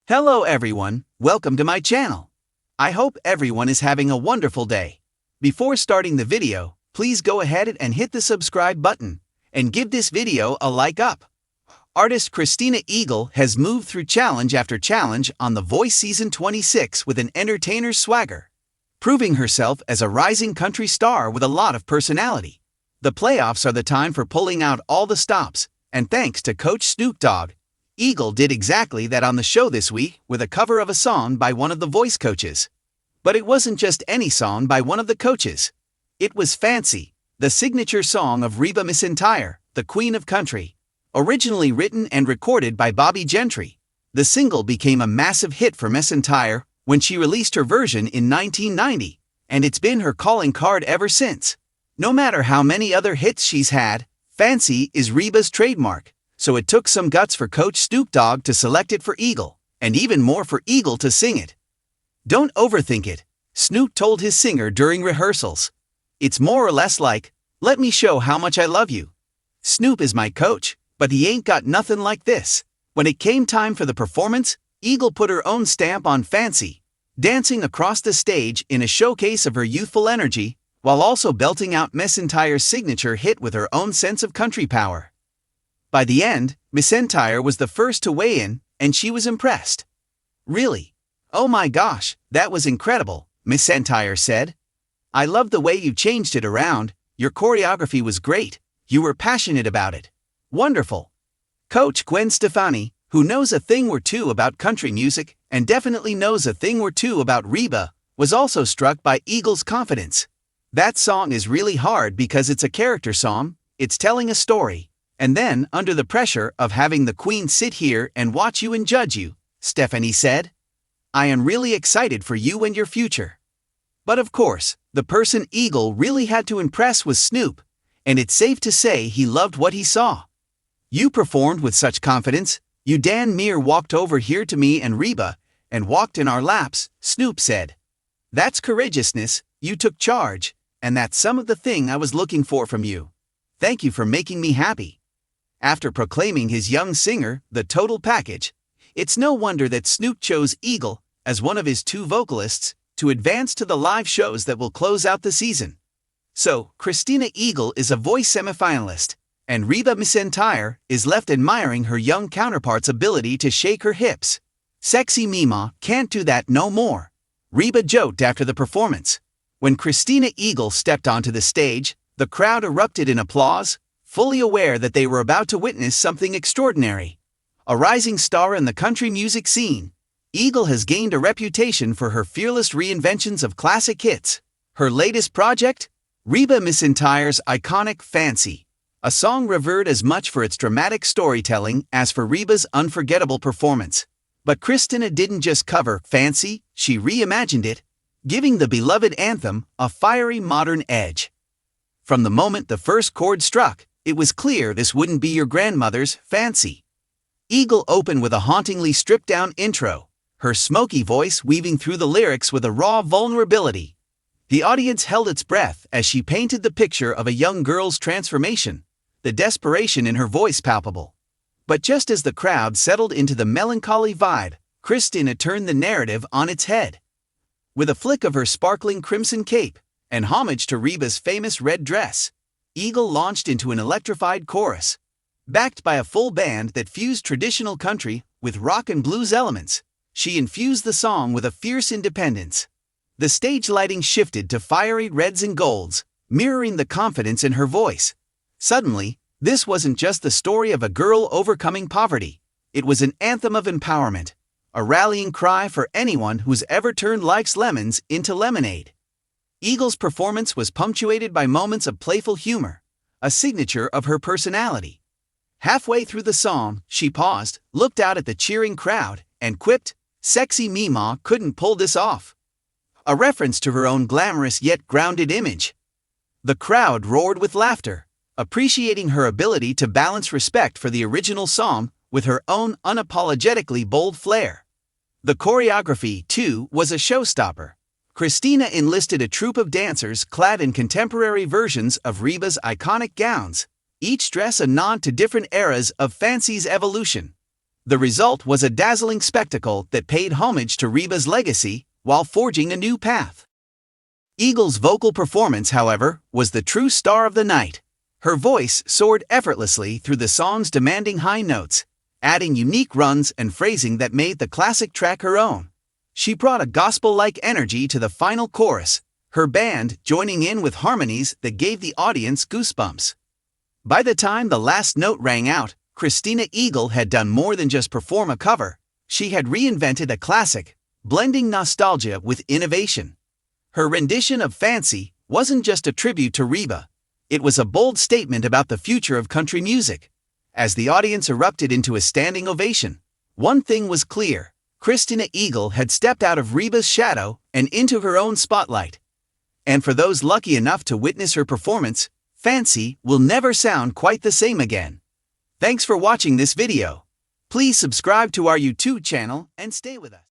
Hello everyone, welcome to my channel. I hope everyone is having a wonderful day. Before starting the video, please go ahead and hit the subscribe button, and give this video a like up. Artist Christina Eagle has moved through challenge after challenge on The Voice Season 26 with an entertainer's swagger, proving herself as a rising country star with a lot of personality. The playoffs are the time for pulling out all the stops, and thanks to Coach Snoop Dogg, Eagle did exactly that on the show this week with a cover of a song by one of the voice coaches. But it wasn't just any song by one of the coaches. It was Fancy, the signature song of Reba McEntire, the Queen of Country. Originally written and recorded by Bobby Gentry, the single became a massive hit for McEntire when she released her version in 1990, and it's been her calling card ever since. No matter how many other hits she's had, Fancy is Reba's trademark. So it took some guts for Coach Snoop Dogg to select it for Eagle, and even more for Eagle to sing it. "Don't overthink it," Snoop told his singer during rehearsals. "It's more or less like, let me show how much I love you. Snoop is my coach, but he ain't got nothing like this." When it came time for the performance, Eagle put her own stamp on Fancy, dancing across the stage in a showcase of her youthful energy, while also belting out McEntire's signature hit with her own sense of country power. By the end, McEntire was the first to weigh in, and she was impressed. "Really? Oh my gosh, that was incredible," McEntire said. "I love the way you changed it around, your choreography was great, you were passionate about it. Wonderful." Coach Gwen Stefani, who knows a thing or two about country music and definitely knows a thing or two about Reba, was also struck by Eagle's confidence. "That song is really hard because it's a character song, it's telling a story. And then, under the pressure of having the Queen sit here and watch you and judge you," Stephanie said. "I am really excited for you and your future." But of course, the person Eagle really had to impress was Snoop, and it's safe to say he loved what he saw. "You performed with such confidence, you damn near walked over here to me and Reba, and walked in our laps," Snoop said. "That's courageousness, you took charge, and that's some of the thing I was looking for from you. Thank you for making me happy." After proclaiming his young singer the total package, it's no wonder that Snoop chose Eagle as one of his two vocalists to advance to the live shows that will close out the season. So, Christina Eagle is a voice semifinalist, and Reba McEntire is left admiring her young counterpart's ability to shake her hips. "Sexy Meemaw can't do that no more," Reba joked after the performance. When Christina Eagle stepped onto the stage, the crowd erupted in applause, fully aware that they were about to witness something extraordinary. A rising star in the country music scene, Eagle has gained a reputation for her fearless reinventions of classic hits. Her latest project? Reba McEntire's iconic Fancy, a song revered as much for its dramatic storytelling as for Reba's unforgettable performance. But Christina didn't just cover Fancy, she reimagined it, giving the beloved anthem a fiery modern edge. From the moment the first chord struck, it was clear this wouldn't be your grandmother's Fancy. Eagle opened with a hauntingly stripped-down intro, her smoky voice weaving through the lyrics with a raw vulnerability. The audience held its breath as she painted the picture of a young girl's transformation, the desperation in her voice palpable. But just as the crowd settled into the melancholy vibe, Christina turned the narrative on its head. With a flick of her sparkling crimson cape, and homage to Reba's famous red dress, Eagle launched into an electrified chorus. Backed by a full band that fused traditional country with rock and blues elements, she infused the song with a fierce independence. The stage lighting shifted to fiery reds and golds, mirroring the confidence in her voice. Suddenly, this wasn't just the story of a girl overcoming poverty. It was an anthem of empowerment, a rallying cry for anyone who's ever turned life's lemons into lemonade. Eagle's performance was punctuated by moments of playful humor, a signature of her personality. Halfway through the song, she paused, looked out at the cheering crowd, and quipped, "Sexy Meemaw couldn't pull this off," a reference to her own glamorous yet grounded image. The crowd roared with laughter, appreciating her ability to balance respect for the original song with her own unapologetically bold flair. The choreography, too, was a showstopper. Christina enlisted a troupe of dancers clad in contemporary versions of Reba's iconic gowns, each dress a nod to different eras of Fancy's evolution. The result was a dazzling spectacle that paid homage to Reba's legacy while forging a new path. Eagle's vocal performance, however, was the true star of the night. Her voice soared effortlessly through the song's demanding high notes, adding unique runs and phrasing that made the classic track her own. She brought a gospel-like energy to the final chorus, her band joining in with harmonies that gave the audience goosebumps. By the time the last note rang out, Christina Eagle had done more than just perform a cover. She had reinvented a classic, blending nostalgia with innovation. Her rendition of Fancy wasn't just a tribute to Reba. It was a bold statement about the future of country music. As the audience erupted into a standing ovation, one thing was clear: Christina Eagle had stepped out of Reba's shadow and into her own spotlight. And for those lucky enough to witness her performance, Fancy will never sound quite the same again. Thanks for watching this video. Please subscribe to our YouTube channel and stay with us.